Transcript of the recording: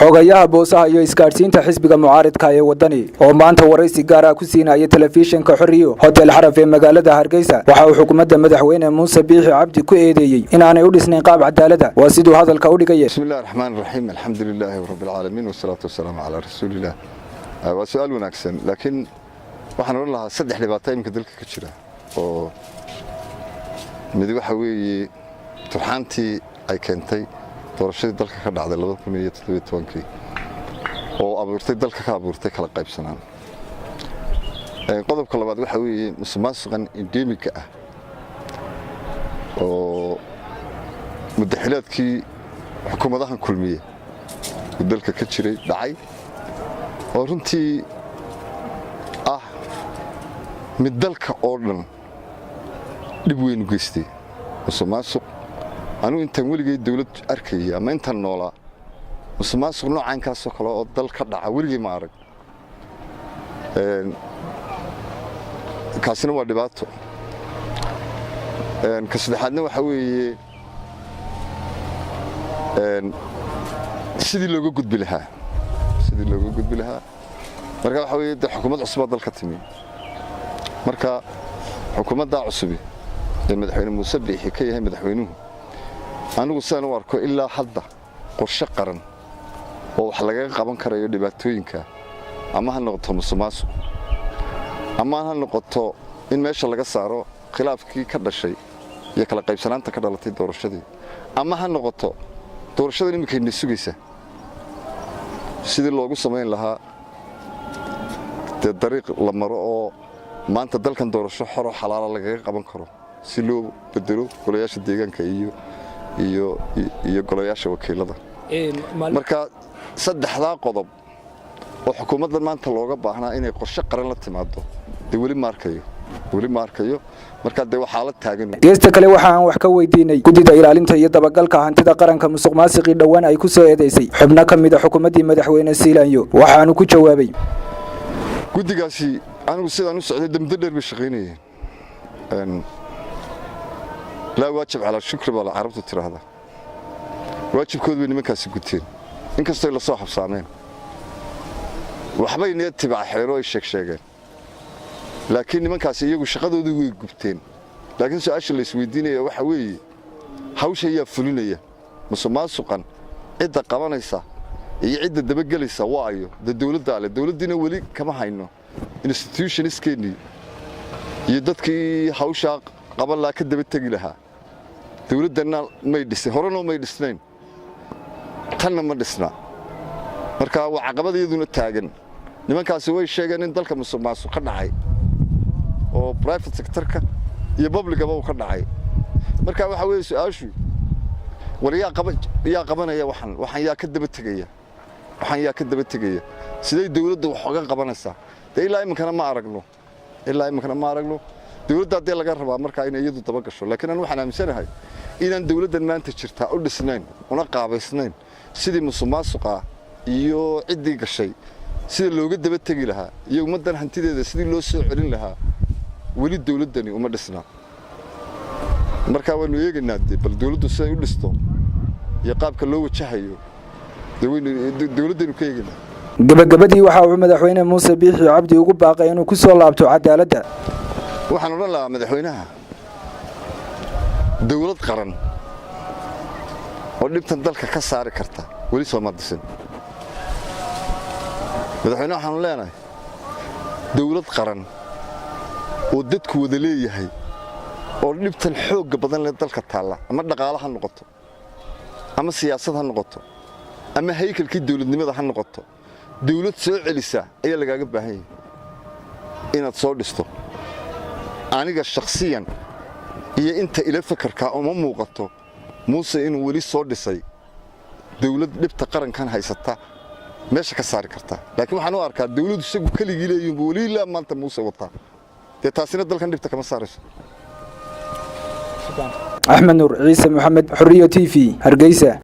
xogayaha boosaha iyo isgaarsiinta xisbiga mucaaradka ee wadani oo maanta waraysi gaar ah ku siinaya telefishinka Xoriyo hotel Xaraf ee magaalada Hargeysa waxa uu xukuumadda madaxweyne Muuse Biixi Cabdi ku eedeeyay in aanay u dhisnayn qaab cadaalad ah waa sidoo hadalka u dhigay. Bismillahir Rahmaanir Rahiim alxamdulillaahi rabbil aalamiin wasalaatu wasalaamu ala rasuulillah. Waa su'aal wanaagsan laakiin waxaan oran lahaa saddex dhibaato imka dalka ka jira oo mid waxa weeye turxaantii ay keentay doorashadii dalka ka dhacday 2017 oo abuurtay dalka ka abuurtay kala qaybsanaan. Qodobka labaad waxa weeye musuqmaasuqan endemic ah oo muddaxilaadkii xukuumadahan kulmiye dalka ka jiray dhacay oo runtii ah mid dalka oo dhan dib weyn u geystay musuqmaasuq anu intaan weligay dawlad arkay ama intaan noolaa musuqmaasuq noocan kaas oo kale oo dal ka dhaca weligay ma arag kaasina waa dhibaato ka saddexaadna waxa weeye sidii looga gudbi lahaa marka waxa weeye xukuumad cusub dalka timi marka xukuumadda cusub ee madaxweyne Muuse Biixi ka yahay madaxweynuhu anigu saan u arko ilaa hadda qorshe qaran oo wax laga qaban karayo dhibaatooyinka ama ha noqoto musuqmaasuq ama ha noqoto in meesha laga saaro khilaafkii ka dhashay iyo kala qaybsanaanta ka dhalatay doorashadii ama ha noqoto doorashada imika ay sugaysa sidii loogu sameyn lahaa dariiq la maro oo maanta dalkan doorasho xor oo xalaal laga qaban karo si loo bedelo golayaasha deegaanka iyo golayaasha wakiilada marka saddexdaa qodob oo xukuumadda maanta looga baahnaa inay qorshe qaran la timaado weli ma arkayo marka waxa la taagan geesta kale waxa aan wax ka weydiinay gudida ilaalinta iyo dabagalka hantida qaranka musuqmaasuqii dhawaan ay ku soo eedeysay xubno kamid ah xukuumadii madaxweyne Siilaanyo waxaanu ku jawaabay gudigaasi anigu sidaan u socday dambe dheer bay shaqeynayeen لا واجب على الشكر ولا عرفت ترى هذا واجب كود بين مكان سكوتين إنك استوي لصاحب صامين وحبين يتبع حيروي الشكشاقين لكن مكان سيجوا شقدوا ذوي جبتين لكن سؤال اللي سويديني وحوي حوش هي فلونية مسماسقا عدة قوانيسة هي عدة دبجلسة واعيو الدولة على الدولة دينا ولي كما هينو institution سكيني يدتك حوشة قبل لا كده بتجي لها دولتنا ما يدرس هرنا ما يدرسين تنا ما درسنا مركا وعقبة يدون التاجن لما كاسوي الشيء إن ذلك مسماسو خدعي أو برايفت سكترك يبابلك أبو خدعي مركا وحوي سؤالشوا وليا قبنا يا وحن يا كده بتجي سيد الدولة وحقا قبنا الساعة ده إلا يمكن ما أرجله dawladda hadii laga rabaa marka in iyadu daba gasho laakiin aan waxaan aaminsanahay inaan dawladdan maanta jirta u dhisnayn una qaabaysnayn sidii musuqmaasuqa iyo cidii gashay sida looga daba tagi lahaa iyo ummadan hantideeda sidii loo soo celin lahaa wali dawladdani uma dhisna marka waanu eegaynaa bal dawladdu si ay u dhisto iyo qaabka loo wajahayo dawladdanu ka eegaynaa gabagabadii waxa uu madaxweyne Muuse Biixi Cabdi ugu baaqay inuu ku soo laabto cadaaladda waxaan oran lahaa madaxweynaha dawlad qaran oo dhibtan dalka ka saari karta wali soo madisan madaxweynaha waxaan leenahay dawlad qaran oo dadku wada leeyahay oo dhibtan xoog badan leh dalka taala ama dhaqaalaha noqoto ama siyaasad ha noqoto ama haykalkii dawladnimada ha noqoto dawlad soo celisa ayaa lagaaga baahan yahay inaad soo dhisto aniga shakhsiyan iyo inta ila fakarka uma muuqato Muuse inuu wali soo dhisay dawlad dhibta qarankan haysata meesha ka saari karta laakiin waxaan u arkaa dawladdu isagu kaligii leeyahay wali la maanta Muuse wata taasina dalkan dhibta kama saarayso Ahmed Nur Ciise Mohamed Xoriyo TV Hargeysa